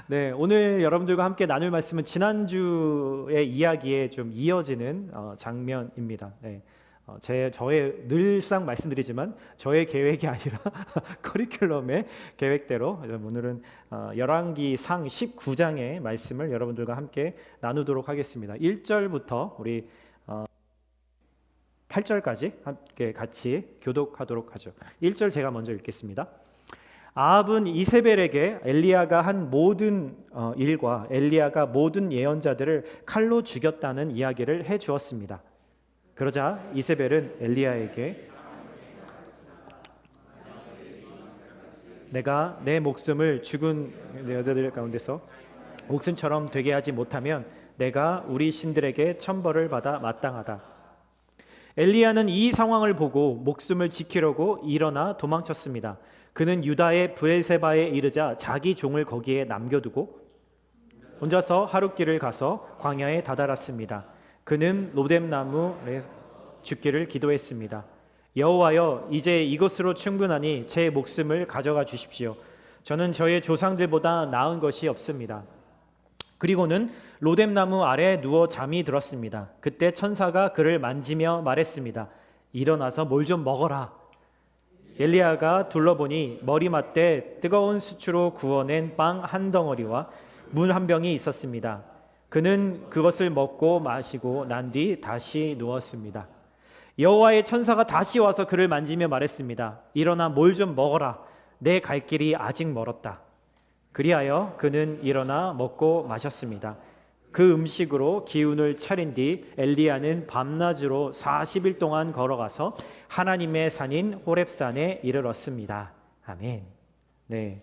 네, 오늘 여러분들과 함께 나눌 말씀은 지난주의 이야기에 좀 이어지는 장면입니다. 네, 저의 늘상 말씀드리지만 저의 계획이 아니라 커리큘럼의 계획대로 오늘은 열왕기상 19장의 말씀을 여러분들과 함께 나누도록 하겠습니다. 1절부터 우리 8절까지 함께 같이 교독하도록 하죠. 1절 제가 먼저 읽겠습니다. 아합은 이세벨에게 엘리야가 한 모든 일과 엘리야가 모든 예언자들을 칼로 죽였다는 이야기를 해 주었습니다. 그러자 이세벨은 엘리야에게 내가 내 목숨을 죽은 여자들 가운데서 목숨처럼 되게 하지 못하면 내가 우리 신들에게 천벌을 받아 마땅하다. 엘리야는 이 상황을 보고 목숨을 지키려고 일어나 도망쳤습니다. 그는 유다의 브엘세바에 이르자 자기 종을 거기에 남겨두고 혼자서 하룻길을 가서 광야에 다다랐습니다. 그는 로뎀나무에 죽기를 기도했습니다. 여호와여, 이제 이것으로 충분하니 제 목숨을 가져가 주십시오. 저는 저의 조상들보다 나은 것이 없습니다. 그리고는 로뎀나무 아래 누워 잠이 들었습니다. 그때 천사가 그를 만지며 말했습니다. 일어나서 뭘 좀 먹어라. 엘리야가 둘러보니 머리맡에 뜨거운 수추로 구워낸 빵 한 덩어리와 물 한 병이 있었습니다. 그는 그것을 먹고 마시고 난 뒤 다시 누웠습니다. 여호와의 천사가 다시 와서 그를 만지며 말했습니다. 일어나 뭘 좀 먹어라. 내 갈 길이 아직 멀었다. 그리하여 그는 일어나 먹고 마셨습니다. 그 음식으로 기운을 차린 뒤 엘리야는 밤낮으로 40일 동안 걸어가서 하나님의 산인 호렙산에 이르렀습니다. 아멘. 네,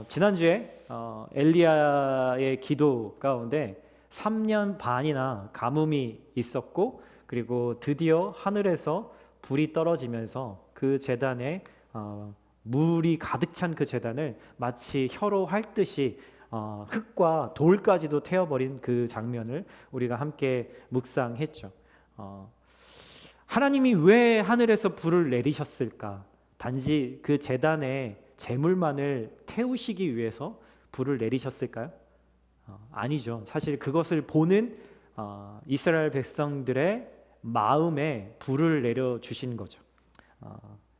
지난주에 엘리야의 기도 가운데 3년 반이나 가뭄이 있었고, 그리고 드디어 하늘에서 불이 떨어지면서 그 제단에 물이 가득 찬 그 제단을 마치 혀로 핥듯이 흙과 돌까지도 태워버린 그 장면을 우리가 함께 묵상했죠. 하나님이 왜 하늘에서 불을 내리셨을까? 단지 그 제단에 제물만을 태우시기 위해서 불을 내리셨을까요? 아니죠. 사실 그것을 보는 이스라엘 백성들의 마음에 불을 내려주신 거죠.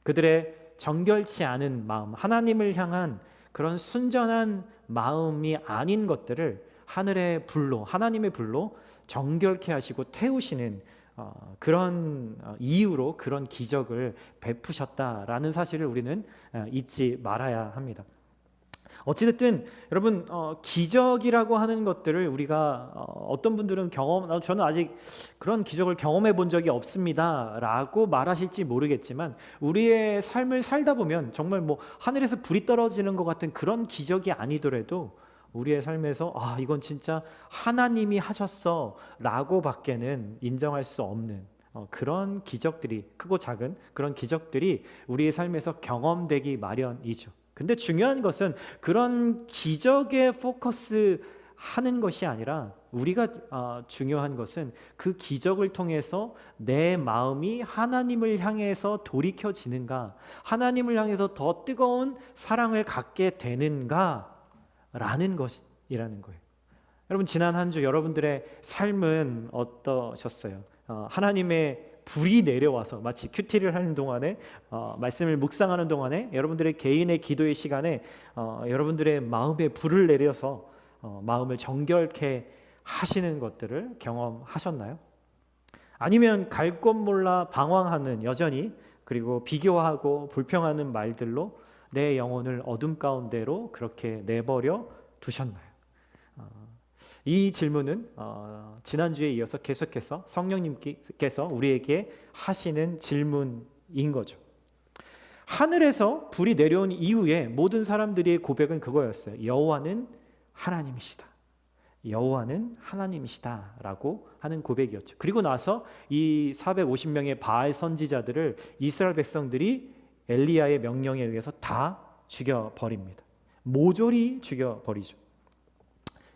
그들의 정결치 않은 마음, 하나님을 향한 그런 순전한 마음이 아닌 것들을 하늘의 불로, 하나님의 불로 정결케 하시고 태우시는 그런 이유로 그런 기적을 베푸셨다라는 사실을 우리는 잊지 말아야 합니다. 어찌됐든 여러분, 기적이라고 하는 것들을 우리가 어떤 분들은 저는 아직 그런 기적을 경험해 본 적이 없습니다 라고 말하실지 모르겠지만, 우리의 삶을 살다 보면 정말 뭐 하늘에서 불이 떨어지는 것 같은 그런 기적이 아니더라도 우리의 삶에서 이건 진짜 하나님이 하셨어 라고 밖에는 인정할 수 없는 그런 기적들이, 크고 작은 그런 기적들이 우리의 삶에서 경험되기 마련이죠. 근데 중요한 것은 그런 기적에 포커스 하는 것이 아니라, 우리가 중요한 것은 그 기적을 통해서 내 마음이 하나님을 향해서 돌이켜지는가, 하나님을 향해서 더 뜨거운 사랑을 갖게 되는가 라는 것이라는 거예요. 여러분, 지난 한 주 여러분들의 삶은 어떠셨어요? 하나님의 불이 내려와서 마치 큐티를 하는 동안에, 말씀을 묵상하는 동안에, 여러분들의 개인의 기도의 시간에 여러분들의 마음에 불을 내려서 마음을 정결케 하시는 것들을 경험하셨나요? 아니면 갈 곳 몰라 방황하는, 여전히, 그리고 비교하고 불평하는 말들로 내 영혼을 어둠 가운데로 그렇게 내버려 두셨나요? 이 질문은 지난주에 이어서 계속해서 성령님께서 우리에게 하시는 질문인 거죠. 하늘에서 불이 내려온 이후에 모든 사람들의 고백은 그거였어요. 여호와는 하나님이시다. 여호와는 하나님이시다 라고 하는 고백이었죠. 그리고 나서 이 450명의 바알 선지자들을 이스라엘 백성들이 엘리야의 명령에 의해서 다 죽여버립니다. 모조리 죽여버리죠.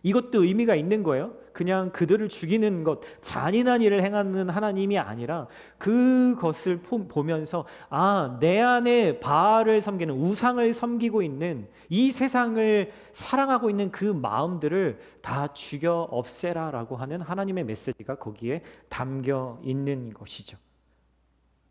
이것도 의미가 있는 거예요. 그냥 그들을 죽이는 것, 잔인한 일을 행하는 하나님이 아니라 그것을 보면서 내 안에 바알을 섬기는, 우상을 섬기고 있는, 이 세상을 사랑하고 있는 그 마음들을 다 죽여 없애라라고 하는 하나님의 메시지가 거기에 담겨 있는 것이죠.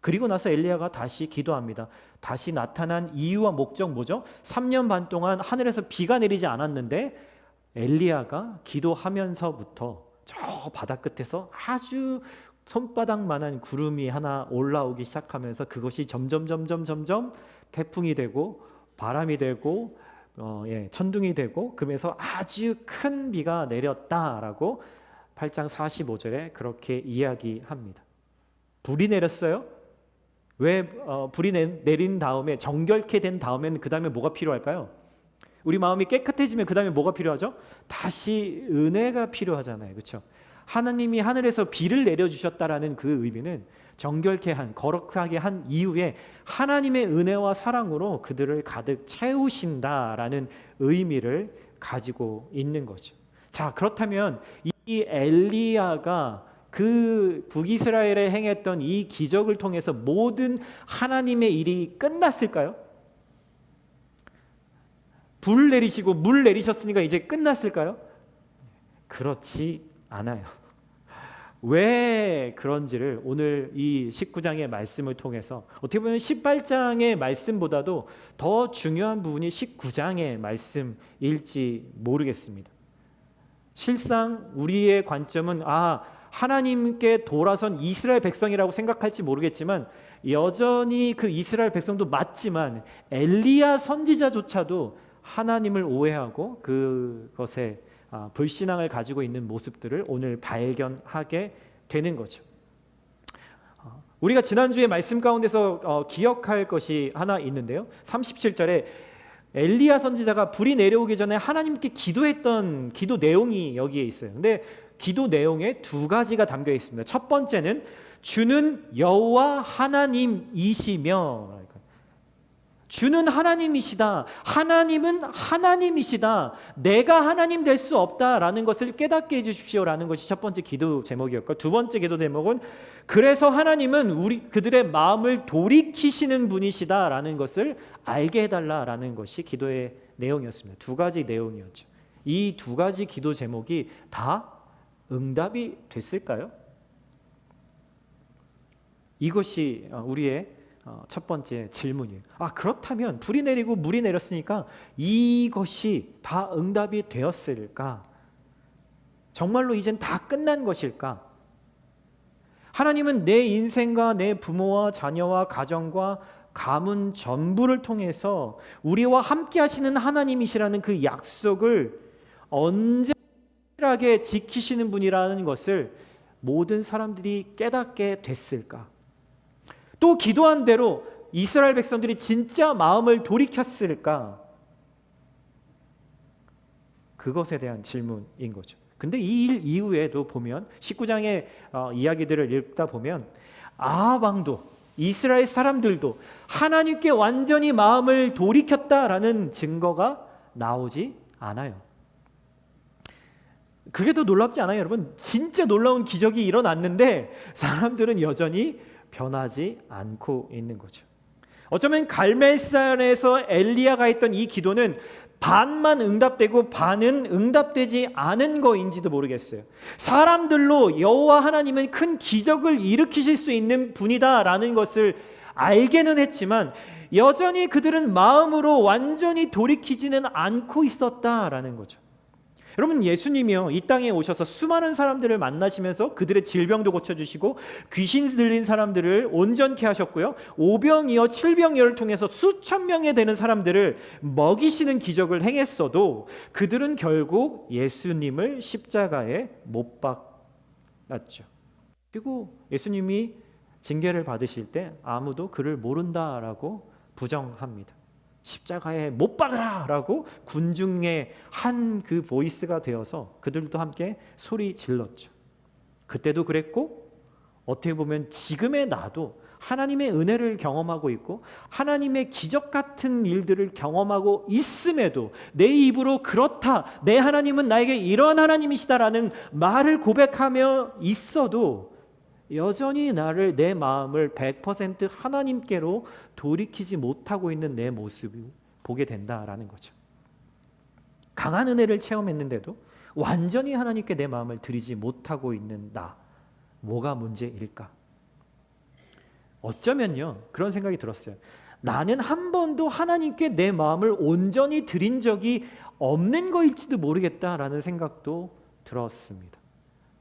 그리고 나서 엘리야가 다시 기도합니다. 다시 나타난 이유와 목적 뭐죠? 3년 반 동안 하늘에서 비가 내리지 않았는데 엘리야가 기도하면서부터 저 바다 끝에서 아주 손바닥만한 구름이 하나 올라오기 시작하면서 그것이 점점 태풍이 되고 바람이 되고 천둥이 되고, 그러면서 아주 큰 비가 내렸다라고 8장 45절에 그렇게 이야기합니다. 불이 내렸어요. 왜 불이 내린 다음에, 정결케 된 다음에는 그 다음에 뭐가 필요할까요? 우리 마음이 깨끗해지면 그 다음에 뭐가 필요하죠? 다시 은혜가 필요하잖아요. 그렇죠? 하나님이 하늘에서 비를 내려주셨다라는 그 의미는 정결케 한, 거룩하게 한 이후에 하나님의 은혜와 사랑으로 그들을 가득 채우신다라는 의미를 가지고 있는 거죠. 자, 그렇다면 이 엘리야가 그 북이스라엘에 행했던 이 기적을 통해서 모든 하나님의 일이 끝났을까요? 불 내리시고 물 내리셨으니까 이제 끝났을까요? 그렇지 않아요. 왜 그런지를 오늘 이 19장의 말씀을 통해서, 어떻게 보면 18장의 말씀보다도 더 중요한 부분이 19장의 말씀일지 모르겠습니다. 실상 우리의 관점은 하나님께 돌아선 이스라엘 백성이라고 생각할지 모르겠지만, 여전히 그 이스라엘 백성도 맞지만 엘리야 선지자조차도 하나님을 오해하고 그것에 불신앙을 가지고 있는 모습들을 오늘 발견하게 되는 거죠. 우리가 지난주에 말씀 가운데서 기억할 것이 하나 있는데요, 37절에 엘리야 선지자가 불이 내려오기 전에 하나님께 기도했던 기도 내용이 여기에 있어요. 근데 기도 내용에 두 가지가 담겨 있습니다. 첫 번째는 주는 여호와 하나님이시며, 주는 하나님이시다, 하나님은 하나님이시다, 내가 하나님 될 수 없다라는 것을 깨닫게 해주십시오라는 것이 첫 번째 기도 제목이었고, 두 번째 기도 제목은 그래서 하나님은 그들의 마음을 돌이키시는 분이시다라는 것을 알게 해달라라는 것이 기도의 내용이었습니다. 두 가지 내용이었죠. 이 두 가지 기도 제목이 다 응답이 됐을까요? 이것이 우리의 첫 번째 질문이에요. 그렇다면 불이 내리고 물이 내렸으니까 이것이 다 응답이 되었을까? 정말로 이젠 다 끝난 것일까? 하나님은 내 인생과 내 부모와 자녀와 가정과 가문 전부를 통해서 우리와 함께 하시는 하나님이시라는 그 약속을 언제라게 지키시는 분이라는 것을 모든 사람들이 깨닫게 됐을까? 또 기도한 대로 이스라엘 백성들이 진짜 마음을 돌이켰을까? 그것에 대한 질문인 거죠. 근데 이 일 이후에도 보면 19장의 이야기들을 읽다 보면 아합 왕도 이스라엘 사람들도 하나님께 완전히 마음을 돌이켰다라는 증거가 나오지 않아요. 그게 더 놀랍지 않아요, 여러분? 진짜 놀라운 기적이 일어났는데 사람들은 여전히 변하지 않고 있는 거죠. 어쩌면 갈멜산에서 엘리야가 했던 이 기도는 반만 응답되고 반은 응답되지 않은 거인지도 모르겠어요. 사람들로 여호와 하나님은 큰 기적을 일으키실 수 있는 분이다라는 것을 알게는 했지만 여전히 그들은 마음으로 완전히 돌이키지는 않고 있었다라는 거죠. 여러분, 예수님이요 이 땅에 오셔서 수많은 사람들을 만나시면서 그들의 질병도 고쳐주시고 귀신 들린 사람들을 온전케 하셨고요, 오병이어 칠병이어를 통해서 수천 명에 되는 사람들을 먹이시는 기적을 행했어도 그들은 결국 예수님을 십자가에 못 박았죠. 그리고 예수님이 징계를 받으실 때 아무도 그를 모른다라고 부정합니다. 십자가에 못 박으라 라고 군중의 한 그 보이스가 되어서 그들도 함께 소리 질렀죠. 그때도 그랬고 어떻게 보면 지금의 나도 하나님의 은혜를 경험하고 있고 하나님의 기적 같은 일들을 경험하고 있음에도 내 입으로 그렇다, 내 하나님은 나에게 이러한 하나님이시다라는 말을 고백하며 있어도 여전히 내 마음을 100% 하나님께로 돌이키지 못하고 있는 내 모습을 보게 된다라는 거죠. 강한 은혜를 체험했는데도 완전히 하나님께 내 마음을 드리지 못하고 있는 나, 뭐가 문제일까? 어쩌면요, 그런 생각이 들었어요. 나는 한 번도 하나님께 내 마음을 온전히 드린 적이 없는 거일지도 모르겠다라는 생각도 들었습니다.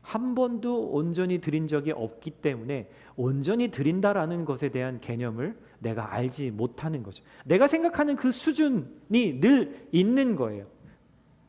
한 번도 온전히 드린 적이 없기 때문에 온전히 드린다라는 것에 대한 개념을 내가 알지 못하는 거죠. 내가 생각하는 그 수준이 늘 있는 거예요.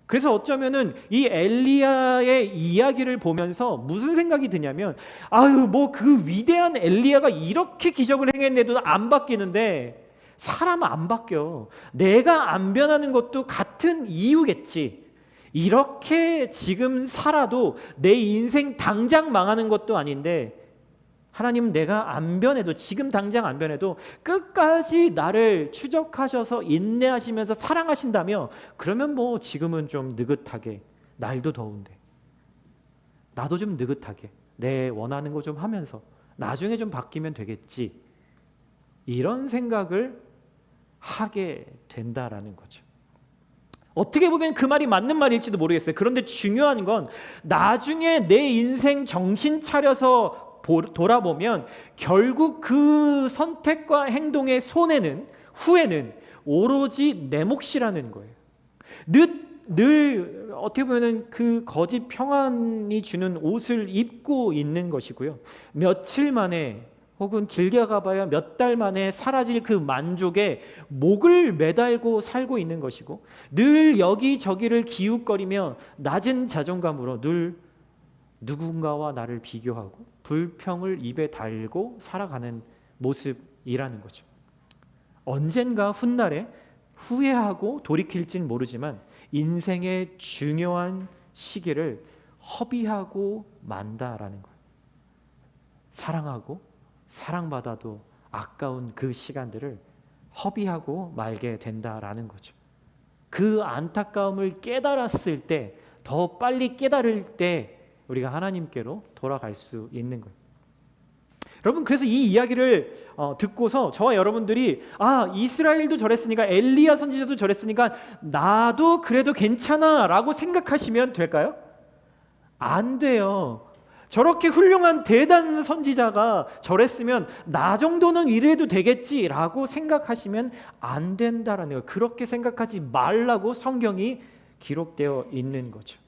그래서 어쩌면은 이 엘리야의 이야기를 보면서 무슨 생각이 드냐면, 아유, 뭐 그 위대한 엘리야가 이렇게 기적을 행했는데도 안 바뀌는데 사람은 안 바뀌어. 내가 안 변하는 것도 같은 이유겠지. 이렇게 지금 살아도 내 인생 당장 망하는 것도 아닌데 하나님은 내가 안 변해도, 지금 당장 안 변해도 끝까지 나를 추적하셔서 인내하시면서 사랑하신다며, 그러면 뭐 지금은 좀 느긋하게, 날도 더운데 나도 좀 느긋하게 내 원하는 거 좀 하면서 나중에 좀 바뀌면 되겠지, 이런 생각을 하게 된다라는 거죠. 어떻게 보면 그 말이 맞는 말일지도 모르겠어요. 그런데 중요한 건 나중에 내 인생 정신 차려서 돌아보면 결국 그 선택과 행동의 후에는 오로지 내 몫이라는 거예요. 늘 어떻게 보면 그 거짓 평안이 주는 옷을 입고 있는 것이고요. 며칠 만에 혹은 길게 가봐야 몇 달 만에 사라질 그 만족에 목을 매달고 살고 있는 것이고, 늘 여기저기를 기웃거리며 낮은 자존감으로 늘 누군가와 나를 비교하고 불평을 입에 달고 살아가는 모습이라는 거죠. 언젠가 훗날에 후회하고 돌이킬진 모르지만 인생의 중요한 시기를 허비하고 만다라는 거예요. 사랑하고 사랑받아도 아까운 그 시간들을 허비하고 말게 된다라는 거죠. 그 안타까움을 깨달았을 때, 더 빨리 깨달을 때 우리가 하나님께로 돌아갈 수 있는 거예요. 여러분, 그래서 이 이야기를 듣고서 저와 여러분들이 이스라엘도 저랬으니까, 엘리야 선지자도 저랬으니까 나도 그래도 괜찮아 라고 생각하시면 될까요? 안 돼요. 저렇게 훌륭한 대단한 선지자가 저랬으면 나 정도는 이래도 되겠지라고 생각하시면 안 된다라는 거예요. 그렇게 생각하지 말라고 성경이 기록되어 있는 거죠.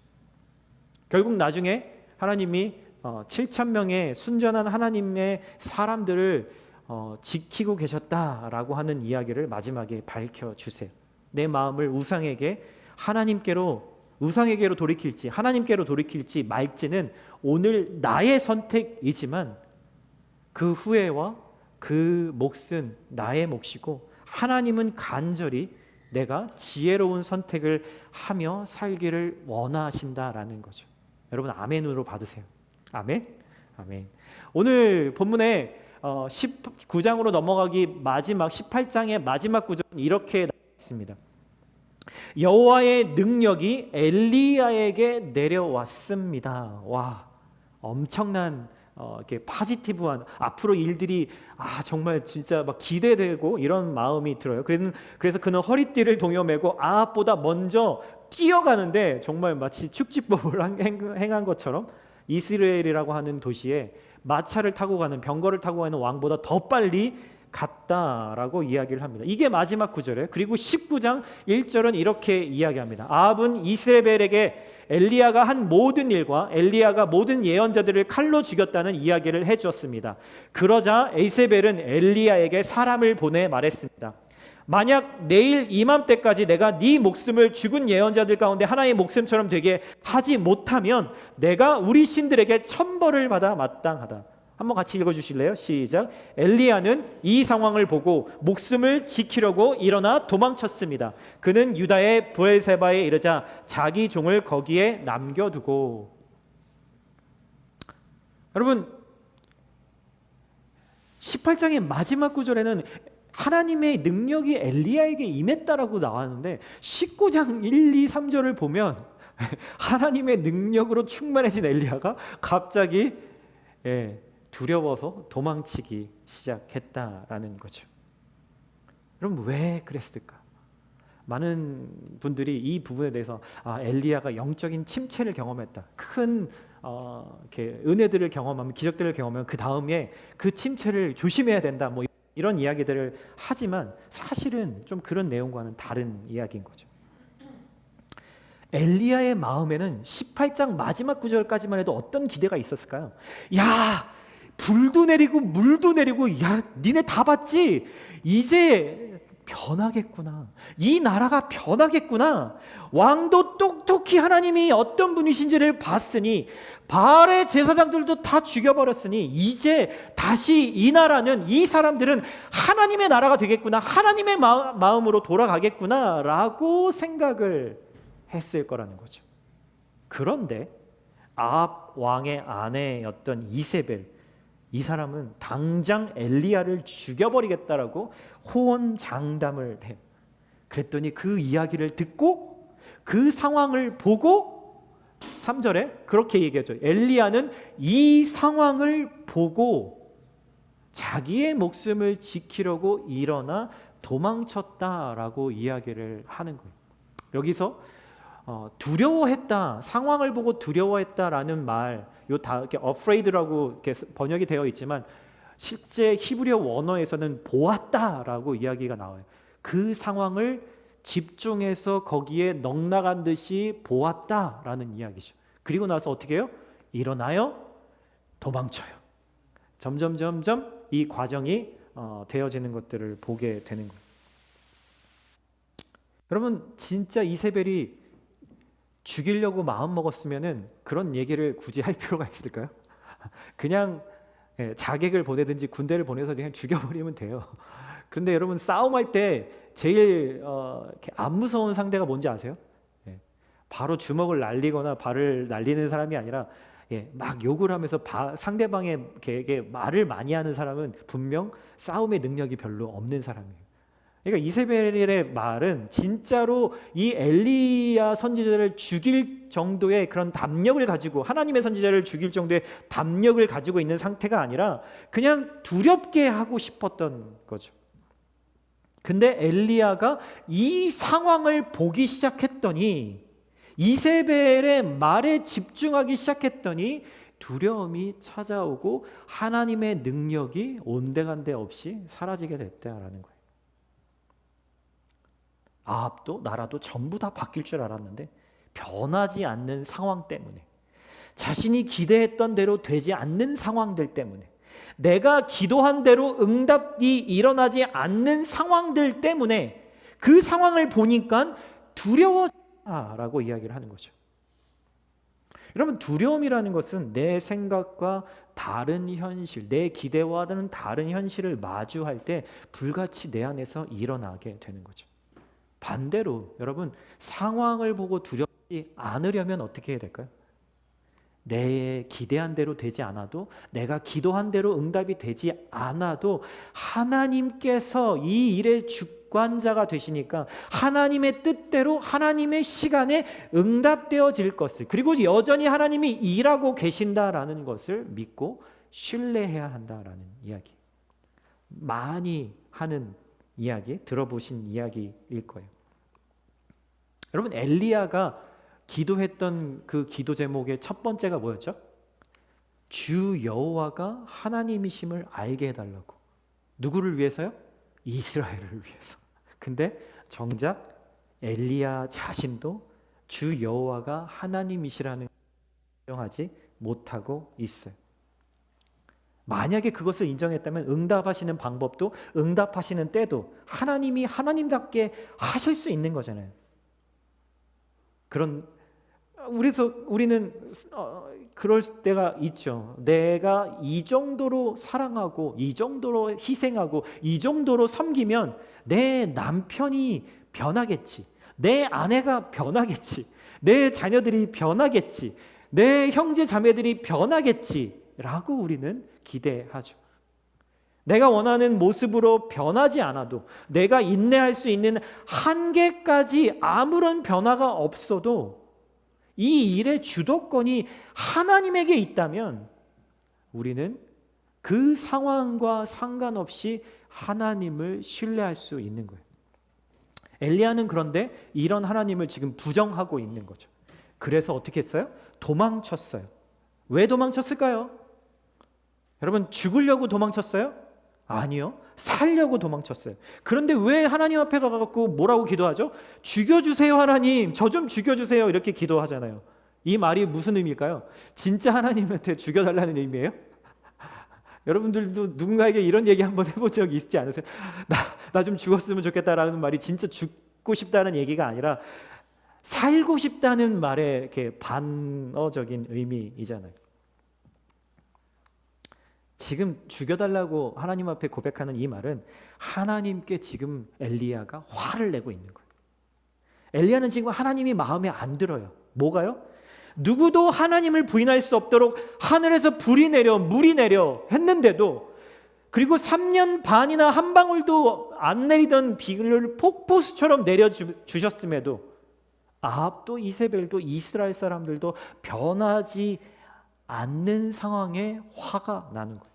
결국 나중에 하나님이 7,000명의 순전한 하나님의 사람들을 지키고 계셨다라고 하는 이야기를 마지막에 밝혀주세요. 내 마음을 우상에게로 돌이킬지 하나님께로 돌이킬지 말지는 오늘 나의 선택이지만 그 후회와 그 몫은 나의 몫이고, 하나님은 간절히 내가 지혜로운 선택을 하며 살기를 원하신다라는 거죠. 여러분, 아멘으로 받으세요. 아멘. 아멘. 오늘 본문에 19장으로 넘어가기 마지막 18장의 마지막 구절은 이렇게 나와 있습니다. 여호와의 능력이 엘리야에게 내려왔습니다. 와, 엄청난 이렇게 파지티브한 앞으로 일들이 정말 진짜 막 기대되고 이런 마음이 들어요. 그래서 그는 허리띠를 동여매고 아합보다 먼저 뛰어가는데, 정말 마치 축지법을 행한 것처럼 이스라엘이라고 하는 도시에 마차를 타고 가는, 병거를 타고 가는 왕보다 더 빨리 갔다라고 이야기를 합니다. 이게 마지막 구절이에요. 그리고 19장 1절은 이렇게 이야기합니다. 아합은 이스라엘에게 엘리야가 한 모든 일과 엘리야가 모든 예언자들을 칼로 죽였다는 이야기를 해주었습니다. 그러자 이세벨은 엘리야에게 사람을 보내 말했습니다. 만약 내일 이맘때까지 내가 네 목숨을 죽은 예언자들 가운데 하나의 목숨처럼 되게 하지 못하면 내가 우리 신들에게 천벌을 받아 마땅하다. 한번 같이 읽어주실래요? 시작. 엘리야는 이 상황을 보고 목숨을 지키려고 일어나 도망쳤습니다. 그는 유다의 브엘세바에 이르자 자기 종을 거기에 남겨두고. 여러분, 18장의 마지막 구절에는 하나님의 능력이 엘리야에게 임했다라고 나왔는데 19장 1, 2, 3절을 보면 하나님의 능력으로 충만해진 엘리야가 갑자기 두려워서 도망치기 시작했다라는 거죠. 그럼 왜 그랬을까? 많은 분들이 이 부분에 대해서 엘리야가 영적인 침체를 경험했다. 큰 이렇게 은혜들을 경험하면, 기적들을 경험하면 그 다음에 그 침체를 조심해야 된다. 뭐 이런 이야기들을 하지만 사실은 좀 그런 내용과는 다른 이야기인 거죠. 엘리야의 마음에는 18장 마지막 구절까지만 해도 어떤 기대가 있었을까요? 야, 불도 내리고 물도 내리고, 야, 니네 다 봤지? 이제 변하겠구나. 이 나라가 변하겠구나. 왕도 똑똑히 하나님이 어떤 분이신지를 봤으니, 바알의 제사장들도 다 죽여버렸으니, 이제 다시 이 나라는, 이 사람들은 하나님의 나라가 되겠구나, 하나님의 마음으로 돌아가겠구나 라고 생각을 했을 거라는 거죠. 그런데 아합 왕의 아내였던 이세벨, 이 사람은 당장 엘리야를 죽여버리겠다라고 호언장담을 해요. 그랬더니 그 이야기를 듣고 그 상황을 보고 3절에 그렇게 얘기하죠. 엘리야는 이 상황을 보고 자기의 목숨을 지키려고 일어나 도망쳤다라고 이야기를 하는 거예요. 여기서 두려워했다, 상황을 보고 두려워했다라는 말, 다 이렇게 afraid라고 이렇게 번역이 되어 있지만 실제 히브리어 원어에서는 보았다라고 이야기가 나와요. 그 상황을 집중해서 거기에 넉나간 듯이 보았다라는 이야기죠. 그리고 나서 어떻게 해요? 일어나요, 도망쳐요. 점점 이 과정이 되어지는 것들을 보게 되는 거예요. 여러분, 진짜 이세벨이 죽이려고 마음 먹었으면은 그런 얘기를 굳이 할 필요가 있을까요? 그냥 자객을 보내든지 군대를 보내서 그냥 죽여버리면 돼요. 그런데 여러분, 싸움할 때 제일 안 무서운 상대가 뭔지 아세요? 바로 주먹을 날리거나 발을 날리는 사람이 아니라 막 욕을 하면서 상대방에게 말을 많이 하는 사람은 분명 싸움의 능력이 별로 없는 사람이에요. 그러니까 이세벨의 말은 진짜로 이 엘리야 선지자를 죽일 정도의 그런 담력을 가지고, 하나님의 선지자를 죽일 정도의 담력을 가지고 있는 상태가 아니라 그냥 두렵게 하고 싶었던 거죠. 근데 엘리야가 이 상황을 보기 시작했더니, 이세벨의 말에 집중하기 시작했더니 두려움이 찾아오고 하나님의 능력이 온데간데 없이 사라지게 됐다라는 거예요. 아합도 나라도 전부 다 바뀔 줄 알았는데 변하지 않는 상황 때문에, 자신이 기대했던 대로 되지 않는 상황들 때문에, 내가 기도한 대로 응답이 일어나지 않는 상황들 때문에 그 상황을 보니까 두려워라고 이야기를 하는 거죠. 여러분, 두려움이라는 것은 내 생각과 다른 현실, 내 기대와는 다른 현실을 마주할 때 불같이 내 안에서 일어나게 되는 거죠. 반대로 여러분, 상황을 보고 두렵지 않으려면 어떻게 해야 될까요? 내 기대한 대로 되지 않아도, 내가 기도한 대로 응답이 되지 않아도 하나님께서 이 일의 주관자가 되시니까 하나님의 뜻대로 하나님의 시간에 응답되어질 것을, 그리고 여전히 하나님이 일하고 계신다라는 것을 믿고 신뢰해야 한다라는 이야기, 많이 하는 이야기, 들어보신 이야기일 거예요. 여러분, 엘리야가 기도했던 그 기도 제목의 첫 번째가 뭐였죠? 주 여호와가 하나님이심을 알게 해달라고. 누구를 위해서요? 이스라엘을 위해서. 근데 정작 엘리야 자신도 주 여호와가 하나님이시라는 걸 인정하지 못하고 있어요. 만약에 그것을 인정했다면 응답하시는 방법도, 응답하시는 때도 하나님이 하나님답게 하실 수 있는 거잖아요. 우리는 그럴 때가 있죠. 내가 이 정도로 사랑하고, 이 정도로 희생하고, 이 정도로 섬기면 내 남편이 변하겠지, 내 아내가 변하겠지, 내 자녀들이 변하겠지, 내 형제 자매들이 변하겠지 라고 우리는 기대하죠. 내가 원하는 모습으로 변하지 않아도, 내가 인내할 수 있는 한계까지 아무런 변화가 없어도 이 일의 주도권이 하나님에게 있다면 우리는 그 상황과 상관없이 하나님을 신뢰할 수 있는 거예요. 엘리야는 그런데 이런 하나님을 지금 부정하고 있는 거죠. 그래서 어떻게 했어요? 도망쳤어요. 왜 도망쳤을까요? 여러분, 죽으려고 도망쳤어요? 아니요. 살려고 도망쳤어요. 그런데 왜 하나님 앞에 가갖고 뭐라고 기도하죠? 죽여주세요 하나님, 저 좀 죽여주세요, 이렇게 기도하잖아요. 이 말이 무슨 의미일까요? 진짜 하나님한테 죽여달라는 의미예요? 여러분들도 누군가에게 이런 얘기 한번 해본 적 있지 않으세요? 나 좀 죽었으면 좋겠다라는 말이 진짜 죽고 싶다는 얘기가 아니라 살고 싶다는 말의 이렇게 반어적인 의미이잖아요. 지금 죽여달라고 하나님 앞에 고백하는 이 말은 하나님께 지금 엘리야가 화를 내고 있는 거예요. 엘리야는 지금 하나님이 마음에 안 들어요. 뭐가요? 누구도 하나님을 부인할 수 없도록 하늘에서 불이 내려 물이 내려 했는데도, 그리고 3년 반이나 한 방울도 안 내리던 비를 폭포수처럼 내려주셨음에도 아합도 이세벨도 이스라엘 사람들도 변하지 않는 상황에 화가 나는 거예요.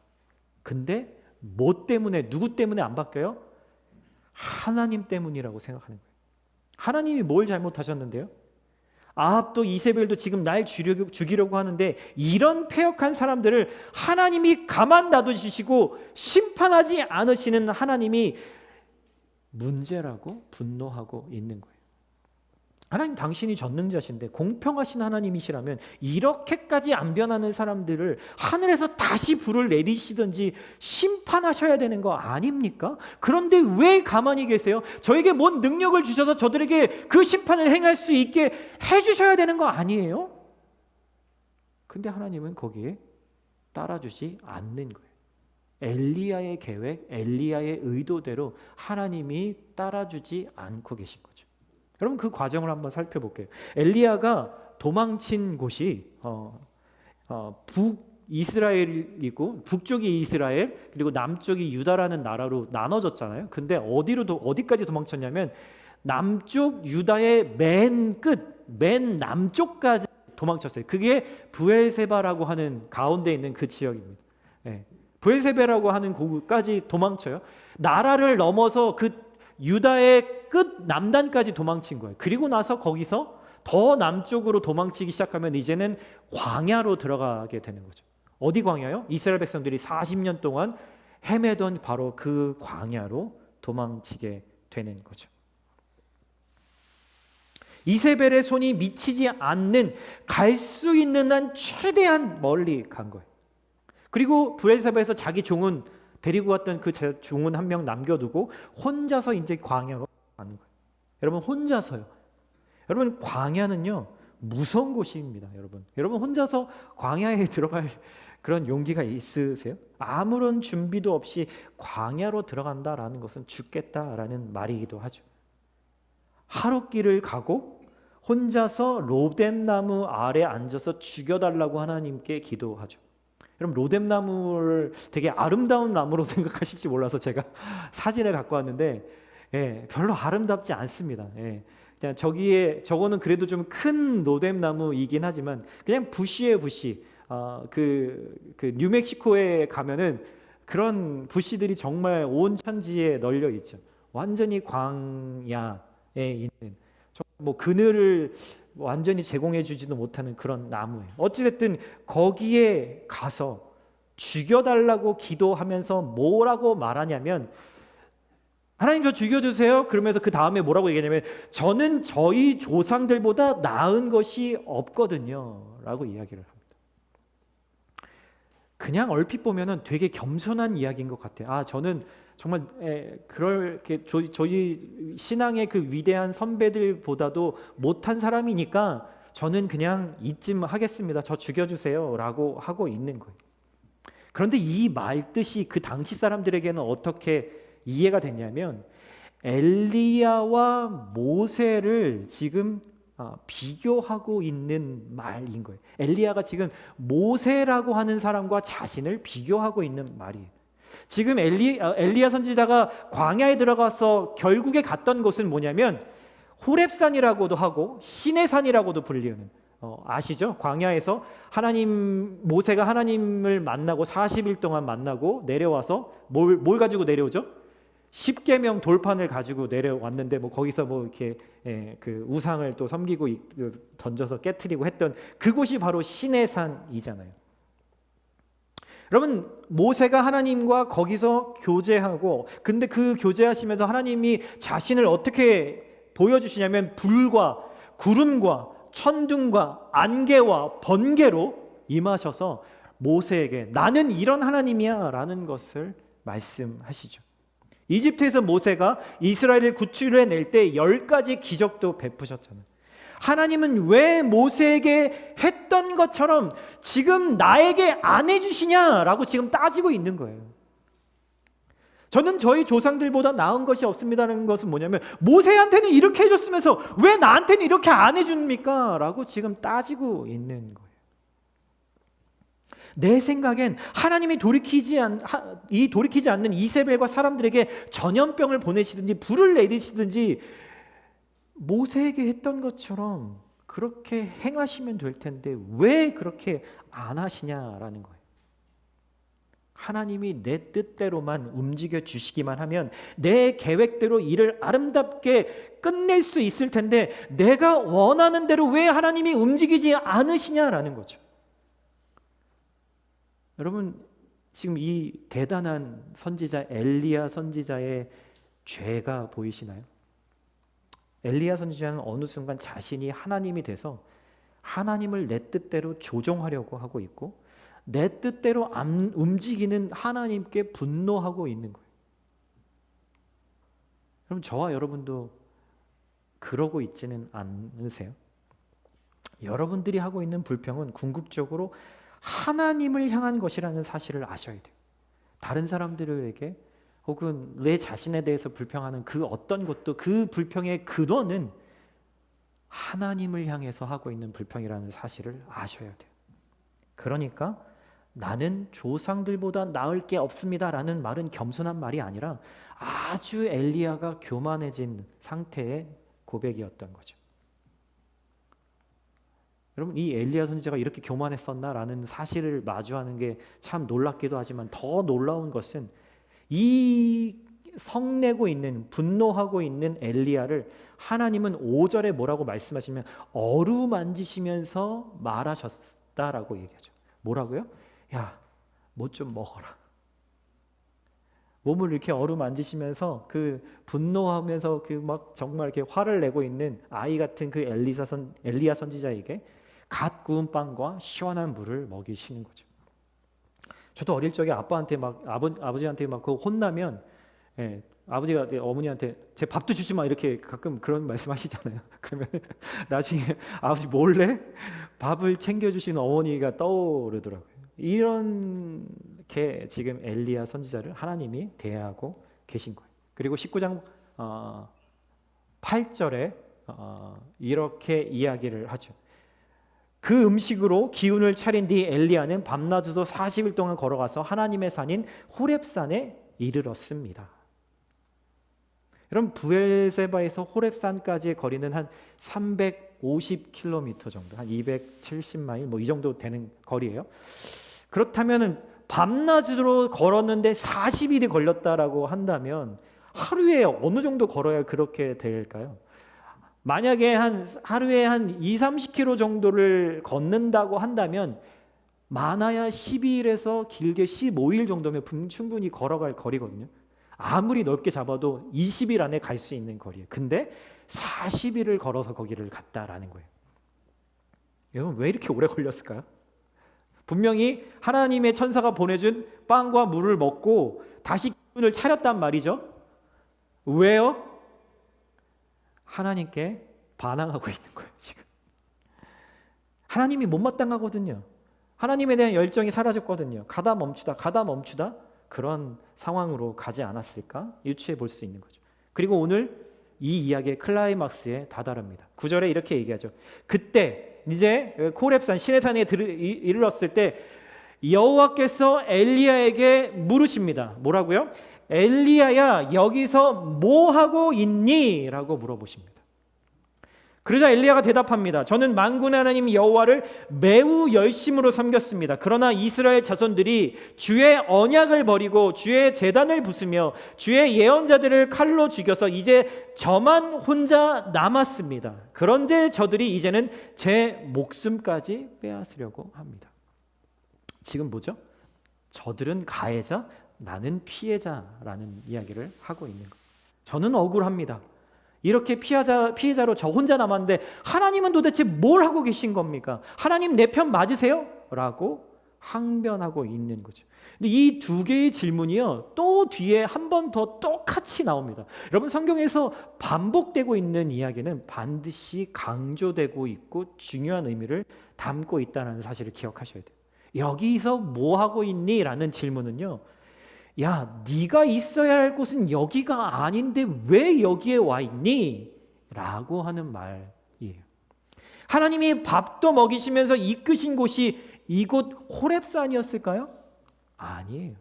근데 뭐 때문에, 누구 때문에 안 바뀌어요? 하나님 때문이라고 생각하는 거예요. 하나님이 뭘 잘못하셨는데요? 아합도 이세벨도 지금 날 죽이려고 하는데 이런 패역한 사람들을 하나님이 가만 놔두시고 심판하지 않으시는 하나님이 문제라고 분노하고 있는 거예요. 하나님, 당신이 전능자신데 공평하신 하나님이시라면 이렇게까지 안 변하는 사람들을 하늘에서 다시 불을 내리시든지 심판하셔야 되는 거 아닙니까? 그런데 왜 가만히 계세요? 저에게 뭔 능력을 주셔서 저들에게 그 심판을 행할 수 있게 해주셔야 되는 거 아니에요? 근데 하나님은 거기에 따라주지 않는 거예요. 엘리야의 계획, 엘리야의 의도대로 하나님이 따라주지 않고 계신 거죠. 여러분, 그 과정을 한번 살펴볼게요. 엘리야가 도망친 곳이 북이스라엘이고, 북쪽이 이스라엘 그리고 남쪽이 유다라는 나라로 나눠졌잖아요. 근데 어디까지 도망쳤냐면 남쪽 유다의 맨 끝, 맨 남쪽까지 도망쳤어요. 그게 브엘세바라고 하는 가운데 있는 그 지역입니다. 네. 브엘세바라고 하는 곳까지 도망쳐요. 나라를 넘어서 그 유다의 끝 남단까지 도망친 거예요. 그리고 나서 거기서 더 남쪽으로 도망치기 시작하면 이제는 광야로 들어가게 되는 거죠. 어디 광야요? 이스라엘 백성들이 40년 동안 헤매던 바로 그 광야로 도망치게 되는 거죠. 이세벨의 손이 미치지 않는, 갈 수 있는 한 최대한 멀리 간 거예요. 그리고 브엘세바에서 자기 종은, 데리고 왔던 그 종은 한 명 남겨두고 혼자서 이제 광야로 가는 거예요. 여러분, 혼자서요. 여러분, 광야는요 무서운 곳입니다. 여러분 혼자서 광야에 들어갈 그런 용기가 있으세요? 아무런 준비도 없이 광야로 들어간다라는 것은 죽겠다라는 말이기도 하죠. 하룻길을 가고 혼자서 로뎀나무 아래 앉아서 죽여달라고 하나님께 기도하죠. 여러분, 로뎀나무를 되게 아름다운 나무로 생각하실지 몰라서 제가 사진을 갖고 왔는데, 별로 아름답지 않습니다. 그냥 저거는 그래도 좀 큰 로뎀나무이긴 하지만 그냥 부시예요, 부시. 그 뉴멕시코에 가면은 그런 부시들이 정말 온 천지에 널려 있죠. 완전히 광야에 있는, 뭐 그늘을 완전히 제공해 주지도 못하는 그런 나무예요. 어찌됐든 거기에 가서 죽여달라고 기도하면서 뭐라고 말하냐면, 하나님 저 죽여주세요. 그러면서 그 다음에 뭐라고 얘기하냐면, 저는 저희 조상들보다 나은 것이 없거든요 라고 이야기를 합니다. 그냥 얼핏 보면은 되게 겸손한 이야기인 것 같아요. 저는 정말 그렇게 저희 신앙의 그 위대한 선배들보다도 못한 사람이니까 저는 그냥 이쯤 하겠습니다. 저 죽여주세요 라고 하고 있는 거예요. 그런데 이 말 뜻이 그 당시 사람들에게는 어떻게 이해가 됐냐면, 엘리야와 모세를 지금 비교하고 있는 말인 거예요. 엘리야가 지금 모세라고 하는 사람과 자신을 비교하고 있는 말이에요. 지금 엘리야 선지자가 광야에 들어가서 결국에 갔던 곳은 뭐냐면 호렙산이라고도 하고 신의 산이라고도 불리는, 아시죠? 광야에서 모세가 하나님을 만나고 40일 동안 만나고 내려와서 뭘 가지고 내려오죠? 십계명 돌판을 가지고 내려왔는데 거기서 이렇게 그 우상을 또 섬기고 던져서 깨트리고 했던 그곳이 바로 신의 산이잖아요. 여러분, 모세가 하나님과 거기서 교제하고, 근데 그 교제하시면서 하나님이 자신을 어떻게 보여주시냐면 불과 구름과 천둥과 안개와 번개로 임하셔서 모세에게 나는 이런 하나님이야 라는 것을 말씀하시죠. 이집트에서 모세가 이스라엘을 구출해낼 때 10가지 기적도 베푸셨잖아요. 하나님은 왜 모세에게 했던 것처럼 지금 나에게 안 해주시냐라고 지금 따지고 있는 거예요. 저는 저희 조상들보다 나은 것이 없습니다라는 것은 뭐냐면 모세한테는 이렇게 해줬으면서 왜 나한테는 이렇게 안 해줍니까? 라고 지금 따지고 있는 거예요. 내 생각엔 하나님이 돌이키지 않는 이세벨과 사람들에게 전염병을 보내시든지 불을 내리시든지 모세에게 했던 것처럼 그렇게 행하시면 될 텐데 왜 그렇게 안 하시냐라는 거예요. 하나님이 내 뜻대로만 움직여 주시기만 하면 내 계획대로 일을 아름답게 끝낼 수 있을 텐데 내가 원하는 대로 왜 하나님이 움직이지 않으시냐라는 거죠. 여러분, 지금 이 대단한 선지자 엘리야 선지자의 죄가 보이시나요? 엘리야 선지자는 어느 순간 자신이 하나님이 돼서 하나님을 내 뜻대로 조종하려고 하고 있고 내 뜻대로 안 움직이는 하나님께 분노하고 있는 거예요. 그럼 저와 여러분도 그러고 있지는 않으세요? 여러분들이 하고 있는 불평은 궁극적으로 하나님을 향한 것이라는 사실을 아셔야 돼요. 다른 사람들에게 혹은 내 자신에 대해서 불평하는 그 어떤 것도 그 불평의 근원은 하나님을 향해서 하고 있는 불평이라는 사실을 아셔야 돼요. 그러니까 나는 조상들보다 나을 게 없습니다라는 말은 겸손한 말이 아니라 아주 엘리야가 교만해진 상태의 고백이었던 거죠. 여러분, 이 엘리야 선지자가 이렇게 교만했었나라는 사실을 마주하는 게 참 놀랍기도 하지만 더 놀라운 것은 이 성내고 있는 분노하고 있는 엘리야를 하나님은 5절에 뭐라고 말씀하시면 어루만지시면서 말하셨다라고 얘기하죠. 뭐라고요? 야, 뭐 좀 먹어라. 몸을 이렇게 어루만지시면서 그 분노하면서 그 막 정말 이렇게 화를 내고 있는 아이 같은 그 엘리야 선지자에게 갓 구운 빵과 시원한 물을 먹이시는 거죠. 저도 어릴 적에 아빠한테 아버지한테 막 그 혼나면, 아버지가 어머니한테 제 밥도 주지 마 이렇게 가끔 그런 말씀하시잖아요. 그러면 나중에 아버지 몰래 밥을 챙겨주시는 어머니가 떠오르더라고요. 이렇게 지금 엘리야 선지자를 하나님이 대하고 계신 거예요. 그리고 19장 8절에 이렇게 이야기를 하죠. 그 음식으로 기운을 차린 뒤 엘리야는 밤낮으로 40일 동안 걸어가서 하나님의 산인 호렙산에 이르렀습니다. 여러분, 브엘세바에서 호렙산까지의 거리는 한 350km 정도, 한 270마일 이 정도 되는 거리예요. 그렇다면 밤낮으로 걸었는데 40일이 걸렸다라고 한다면 하루에 어느 정도 걸어야 그렇게 될까요? 만약에 하루에 한 20-30km 정도를 걷는다고 한다면 많아야 12일에서 길게 15일 정도면 충분히 걸어갈 거리거든요. 아무리 넓게 잡아도 20일 안에 갈 수 있는 거리예요. 근데 40일을 걸어서 거기를 갔다라는 거예요. 여러분, 왜 이렇게 오래 걸렸을까요? 분명히 하나님의 천사가 보내준 빵과 물을 먹고 다시 기운을 차렸단 말이죠. 왜요? 하나님께 반항하고 있는 거예요. 지금 하나님이 못마땅하거든요. 하나님에 대한 열정이 사라졌거든요. 가다 멈추다 그런 상황으로 가지 않았을까 유추해 볼 수 있는 거죠. 그리고 오늘 이 이야기의 클라이막스에 다다릅니다. 9절에 이렇게 얘기하죠. 그때 이제 호렙산 시내산에 이르렀을 때 여호와께서 엘리야에게 물으십니다. 뭐라고요? 엘리야야, 여기서 뭐 하고 있니? 라고 물어보십니다. 그러자 엘리야가 대답합니다. 저는 만군의 하나님 여호와를 매우 열심으로 섬겼습니다. 그러나 이스라엘 자손들이 주의 언약을 버리고 주의 제단을 부수며 주의 예언자들을 칼로 죽여서 이제 저만 혼자 남았습니다. 그런데 저들이 이제는 제 목숨까지 빼앗으려고 합니다. 지금 뭐죠? 저들은 가해자, 나는 피해자라는 이야기를 하고 있는 거예요. 저는 억울합니다. 이렇게 피해자로 저 혼자 남았는데 하나님은 도대체 뭘 하고 계신 겁니까? 하나님 내 편 맞으세요? 라고 항변하고 있는 거죠. 근데 이 두 개의 질문이요, 또 뒤에 한 번 더 똑같이 나옵니다. 여러분, 성경에서 반복되고 있는 이야기는 반드시 강조되고 있고 중요한 의미를 담고 있다는 사실을 기억하셔야 돼요. 여기서 뭐 하고 있니? 라는 질문은요, 야, 네가 있어야 할 곳은 여기가 아닌데 왜 여기에 와 있니? 라고 하는 말이에요. 하나님이 밥도 먹이시면서 이끄신 곳이 이곳 호렙산이었을까요? 아니에요.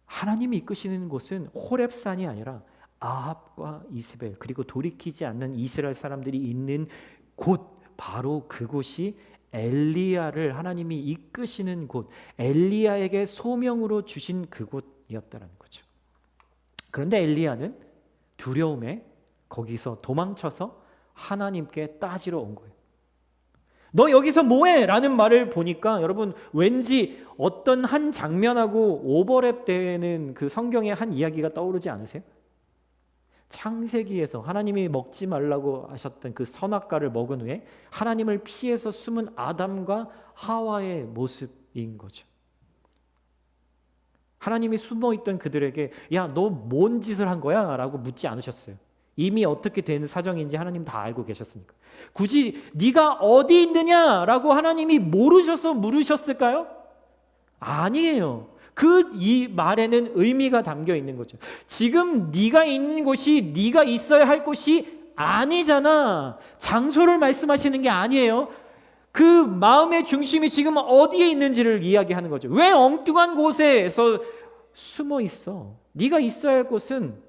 하나님이 이끄시는 곳은 호렙산이 아니라 아합과 이스벨, 그리고 돌이키지 않는 이스라엘 사람들이 있는 곳, 바로 그곳이 엘리야를 하나님이 이끄시는 곳, 엘리야에게 소명으로 주신 그곳이었다는 거죠. 그런데 엘리야는 두려움에 거기서 도망쳐서 하나님께 따지러 온 거예요. 너 여기서 뭐해? 라는 말을 보니까 여러분, 왠지 어떤 한 장면하고 오버랩되는 그 성경의 한 이야기가 떠오르지 않으세요? 창세기에서 하나님이 먹지 말라고 하셨던 그 선악과를 먹은 후에 하나님을 피해서 숨은 아담과 하와의 모습인 거죠. 하나님이 숨어있던 그들에게 야, 너 뭔 짓을 한 거야? 라고 묻지 않으셨어요. 이미 어떻게 되는 사정인지 하나님 다 알고 계셨으니까. 굳이 네가 어디 있느냐라고 하나님이 모르셔서 물으셨을까요? 아니에요. 이 말에는 의미가 담겨 있는 거죠. 지금 네가 있는 곳이 네가 있어야 할 곳이 아니잖아. 장소를 말씀하시는 게 아니에요. 그 마음의 중심이 지금 어디에 있는지를 이야기하는 거죠. 왜 엉뚱한 곳에서 숨어 있어? 네가 있어야 할 곳은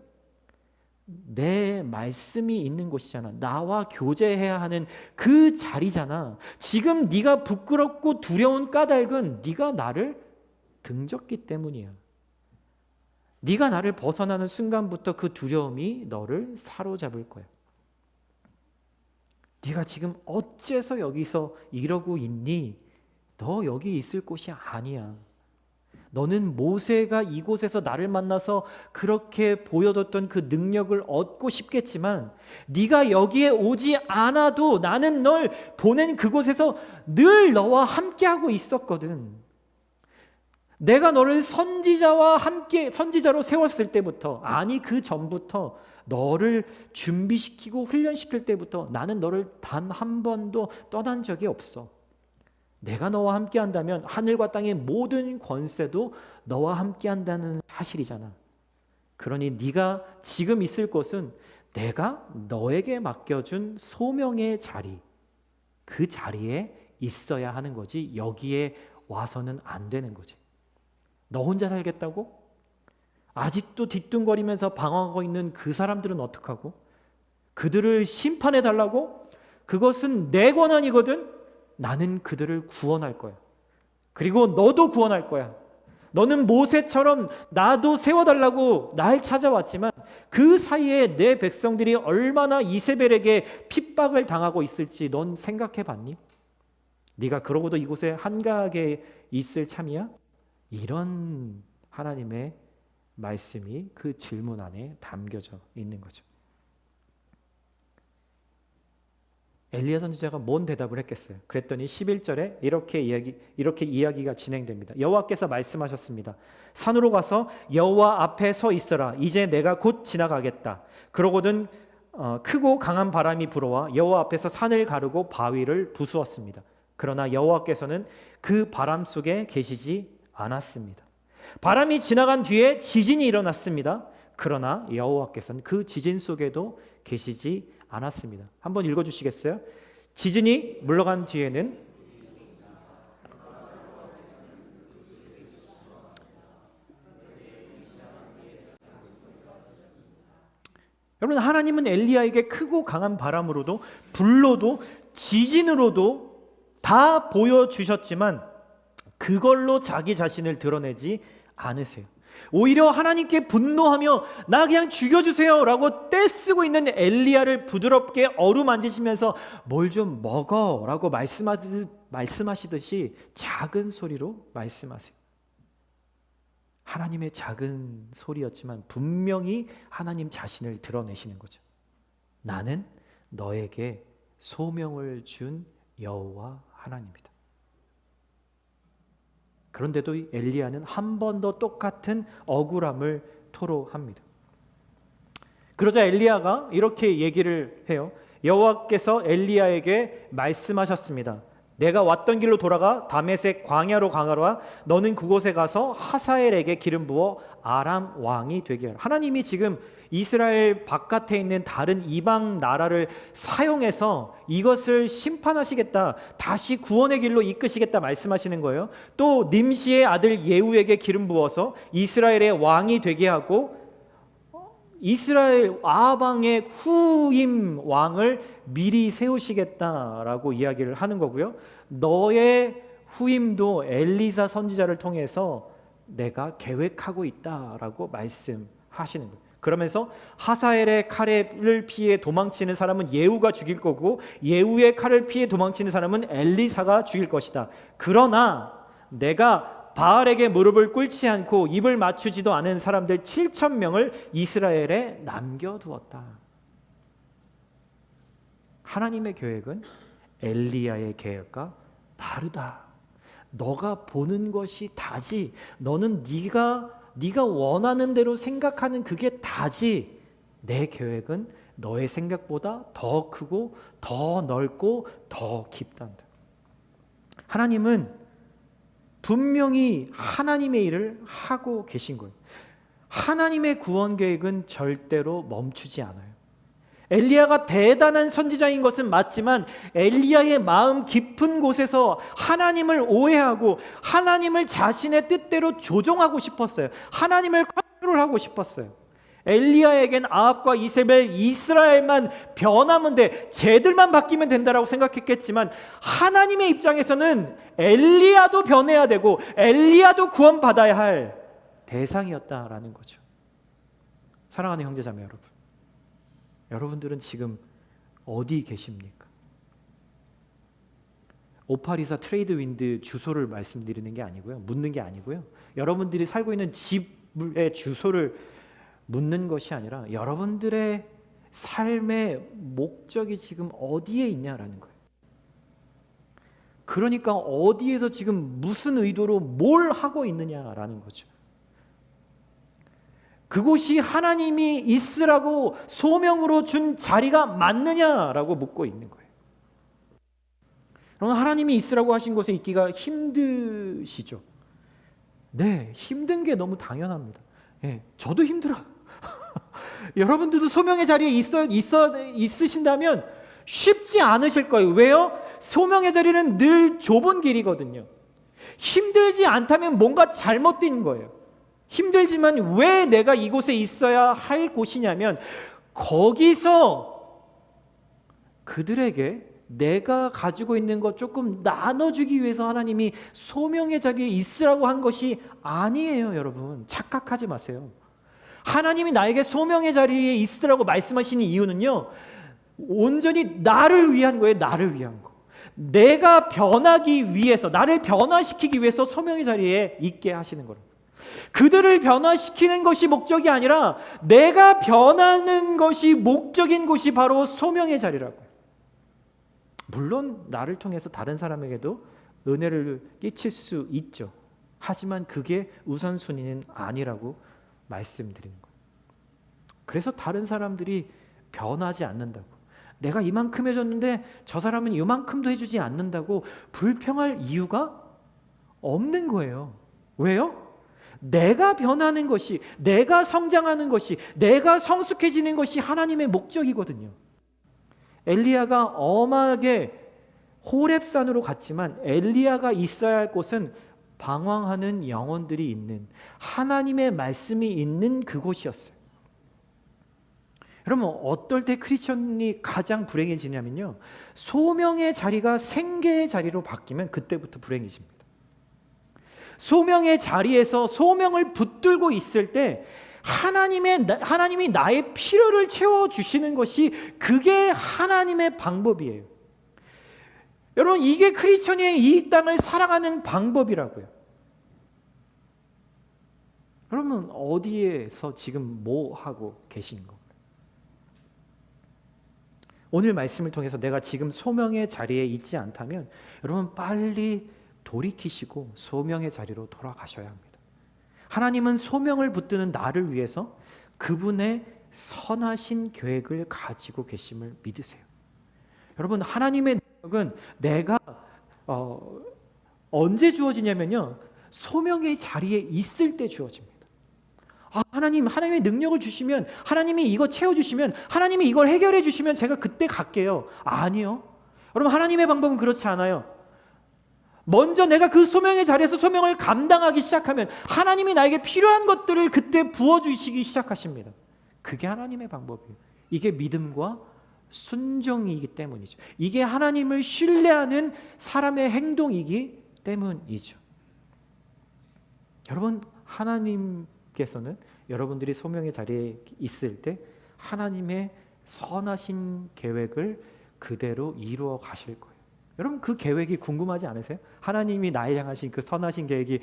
내 말씀이 있는 곳이잖아. 나와 교제해야 하는 그 자리잖아. 지금 네가 부끄럽고 두려운 까닭은 네가 나를 등졌기 때문이야. 네가 나를 벗어나는 순간부터 그 두려움이 너를 사로잡을 거야. 네가 지금 어째서 여기서 이러고 있니? 너 여기 있을 곳이 아니야. 너는 모세가 이곳에서 나를 만나서 그렇게 보여줬던 그 능력을 얻고 싶겠지만 네가 여기에 오지 않아도 나는 널 보낸 그곳에서 늘 너와 함께하고 있었거든. 내가 너를 선지자로 세웠을 때부터, 아니 그 전부터 너를 준비시키고 훈련시킬 때부터 나는 너를 단 한 번도 떠난 적이 없어. 내가 너와 함께 한다면 하늘과 땅의 모든 권세도 너와 함께 한다는 사실이잖아. 그러니 네가 지금 있을 곳은 내가 너에게 맡겨준 소명의 자리, 그 자리에 있어야 하는 거지 여기에 와서는 안 되는 거지. 너 혼자 살겠다고? 아직도 뒤뚱거리면서 방황하고 있는 그 사람들은 어떡하고? 그들을 심판해 달라고? 그것은 내 권한이거든. 나는 그들을 구원할 거야. 그리고 너도 구원할 거야. 너는 모세처럼 나도 세워달라고 날 찾아왔지만 그 사이에 내 백성들이 얼마나 이세벨에게 핍박을 당하고 있을지 넌 생각해 봤니? 네가 그러고도 이곳에 한가하게 있을 참이야? 이런 하나님의 말씀이 그 질문 안에 담겨져 있는 거죠. 엘리야 선지자가 뭔 대답을 했겠어요? 그랬더니 11절에 이렇게 이야기가 진행됩니다. 여호와께서 말씀하셨습니다. 산으로 가서 여호와 앞에 서 있어라. 이제 내가 곧 지나가겠다. 그러고는 크고 강한 바람이 불어와 여호와 앞에서 산을 가르고 바위를 부수었습니다. 그러나 여호와께서는 그 바람 속에 계시지 않았습니다. 바람이 지나간 뒤에 지진이 일어났습니다. 그러나 여호와께서는 그 지진 속에도 계시지 않았습니다. 한번 읽어주시겠어요? 지진이 물러간 뒤에는 여러분, 하나님은 엘리야에게 크고 강한 바람으로도 불로도 지진으로도 다 보여주셨지만 그걸로 자기 자신을 드러내지 않으세요. 오히려 하나님께 분노하며 나 그냥 죽여주세요 라고 떼쓰고 있는 엘리야를 부드럽게 어루만지시면서 뭘 좀 먹어 라고 말씀하시듯이 작은 소리로 말씀하세요. 하나님의 작은 소리였지만 분명히 하나님 자신을 드러내시는 거죠. 나는 너에게 소명을 준 여호와 하나님이다. 그런데도 엘리야는 한 번 더 똑같은 억울함을 토로합니다. 그러자 엘리야가 이렇게 얘기를 해요. 여호와께서 엘리야에게 말씀하셨습니다. 내가 왔던 길로 돌아가 다메섹 광야로 가거라. 너는 그곳에 가서 하사엘에게 기름 부어 아람 왕이 되게 하라. 하나님이 지금 이스라엘 바깥에 있는 다른 이방 나라를 사용해서 이것을 심판하시겠다, 다시 구원의 길로 이끄시겠다 말씀하시는 거예요. 또 nim시의 아들 예후에게 기름 부어서 이스라엘의 왕이 되게 하고 이스라엘 아방의 후임 왕을 미리 세우시겠다라고 이야기를 하는 거고요. 너의 후임도 엘리사 선지자를 통해서 내가 계획하고 있다라고 말씀하시는 거예요. 그러면서 하사엘의 칼을 피해 도망치는 사람은 예후가 죽일 거고 예후의 칼을 피해 도망치는 사람은 엘리사가 죽일 것이다. 그러나 내가 바알에게 무릎을 꿇지 않고 입을 맞추지도 않은 사람들 7,000명을 이스라엘에 남겨두었다. 하나님의 계획은 엘리야의 계획과 다르다. 너가 보는 것이 다지. 너는 네가 원하는 대로 생각하는 그게 다지. 내 계획은 너의 생각보다 더 크고 더 넓고 더 깊단다. 하나님은 분명히 하나님의 일을 하고 계신 거예요. 하나님의 구원 계획은 절대로 멈추지 않아요. 엘리야가 대단한 선지자인 것은 맞지만 엘리야의 마음 깊은 곳에서 하나님을 오해하고 하나님을 자신의 뜻대로 조종하고 싶었어요. 하나님을 컨트롤하고 싶었어요. 엘리야에겐 아합과 이세벨, 이스라엘만 변하면 돼, 쟤들만 바뀌면 된다라고 생각했겠지만 하나님의 입장에서는 엘리야도 변해야 되고 엘리야도 구원받아야 할 대상이었다라는 거죠. 사랑하는 형제자매 여러분, 여러분들은 지금 어디 계십니까? 5824 트레이드 윈드 주소를 말씀드리는 게 아니고요, 묻는 게 아니고요, 여러분들이 살고 있는 집의 주소를 묻는 것이 아니라 여러분들의 삶의 목적이 지금 어디에 있냐라는 거예요. 그러니까 어디에서 지금 무슨 의도로 뭘 하고 있느냐라는 거죠. 그곳이 하나님이 있으라고 소명으로 준 자리가 맞느냐라고 묻고 있는 거예요. 그럼 하나님이 있으라고 하신 곳에 있기가 힘드시죠? 네, 힘든 게 너무 당연합니다. 네, 저도 힘들어요. 여러분들도 소명의 자리에 있으신다면 쉽지 않으실 거예요. 왜요? 소명의 자리는 늘 좁은 길이거든요. 힘들지 않다면 뭔가 잘못된 거예요. 힘들지만 왜 내가 이곳에 있어야 할 곳이냐면 거기서 그들에게 내가 가지고 있는 것 조금 나눠주기 위해서 하나님이 소명의 자리에 있으라고 한 것이 아니에요. 여러분, 착각하지 마세요. 하나님이 나에게 소명의 자리에 있으라고 말씀하시는 이유는요, 온전히 나를 위한 거예요. 나를 위한 거. 내가 변하기 위해서, 나를 변화시키기 위해서 소명의 자리에 있게 하시는 거예요. 그들을 변화시키는 것이 목적이 아니라 내가 변하는 것이 목적인 곳이 바로 소명의 자리라고요. 물론 나를 통해서 다른 사람에게도 은혜를 끼칠 수 있죠. 하지만 그게 우선순위는 아니라고 말씀드리는 거예요. 그래서 다른 사람들이 변하지 않는다고, 내가 이만큼 해줬는데 저 사람은 이만큼도 해주지 않는다고 불평할 이유가 없는 거예요. 왜요? 내가 변하는 것이, 내가 성장하는 것이, 내가 성숙해지는 것이 하나님의 목적이거든요. 엘리야가 엄하게 호렙산으로 갔지만 엘리야가 있어야 할 곳은 방황하는 영혼들이 있는, 하나님의 말씀이 있는 그곳이었어요. 여러분, 어떨 때 크리스천이 가장 불행해지냐면요, 소명의 자리가 생계의 자리로 바뀌면 그때부터 불행해집니다. 소명의 자리에서 소명을 붙들고 있을 때 하나님이 나의 필요를 채워주시는 것이, 그게 하나님의 방법이에요. 여러분, 이게 크리스천이 이 땅을 살아가는 방법이라고요. 여러분, 어디에서 지금 뭐 하고 계신 건가요? 오늘 말씀을 통해서 내가 지금 소명의 자리에 있지 않다면 여러분, 빨리 돌이키시고 소명의 자리로 돌아가셔야 합니다. 하나님은 소명을 붙드는 나를 위해서 그분의 선하신 계획을 가지고 계심을 믿으세요. 여러분, 하나님의 능력은 내가 언제 주어지냐면요, 소명의 자리에 있을 때 주어집니다. 하나님의 능력을 주시면, 하나님이 이거 채워주시면, 하나님이 이걸 해결해 주시면 제가 그때 갈게요. 아니요. 여러분, 하나님의 방법은 그렇지 않아요. 먼저 내가 그 소명의 자리에서 소명을 감당하기 시작하면 하나님이 나에게 필요한 것들을 그때 부어주시기 시작하십니다. 그게 하나님의 방법이에요. 이게 믿음과 순종이기 때문이죠. 이게 하나님을 신뢰하는 사람의 행동이기 때문이죠. 여러분, 하나님께서는 여러분들이 소명의 자리에 있을 때 하나님의 선하신 계획을 그대로 이루어 가실 거예요. 여러분, 그 계획이 궁금하지 않으세요? 하나님이 나를 향하신 그 선하신 계획이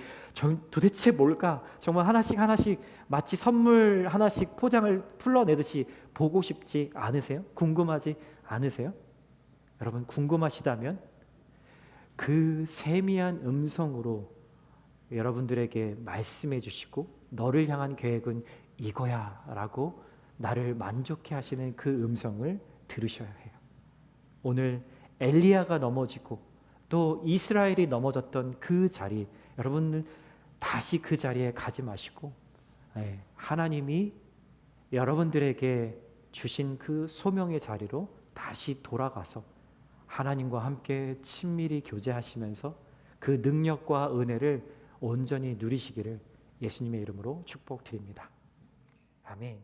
도대체 뭘까? 정말 하나씩 하나씩 마치 선물 하나씩 포장을 풀러내듯이 보고 싶지 않으세요? 궁금하지 않으세요? 여러분, 궁금하시다면 그 세미한 음성으로 여러분들에게 말씀해 주시고, 너를 향한 계획은 이거야 라고 나를 만족해 하시는 그 음성을 들으셔야 해요. 오늘 엘리야가 넘어지고 또 이스라엘이 넘어졌던 그 자리, 여러분은 다시 그 자리에 가지 마시고 하나님이 여러분들에게 주신 그 소명의 자리로 다시 돌아가서 하나님과 함께 친밀히 교제하시면서 그 능력과 은혜를 온전히 누리시기를 예수님의 이름으로 축복드립니다. 아멘.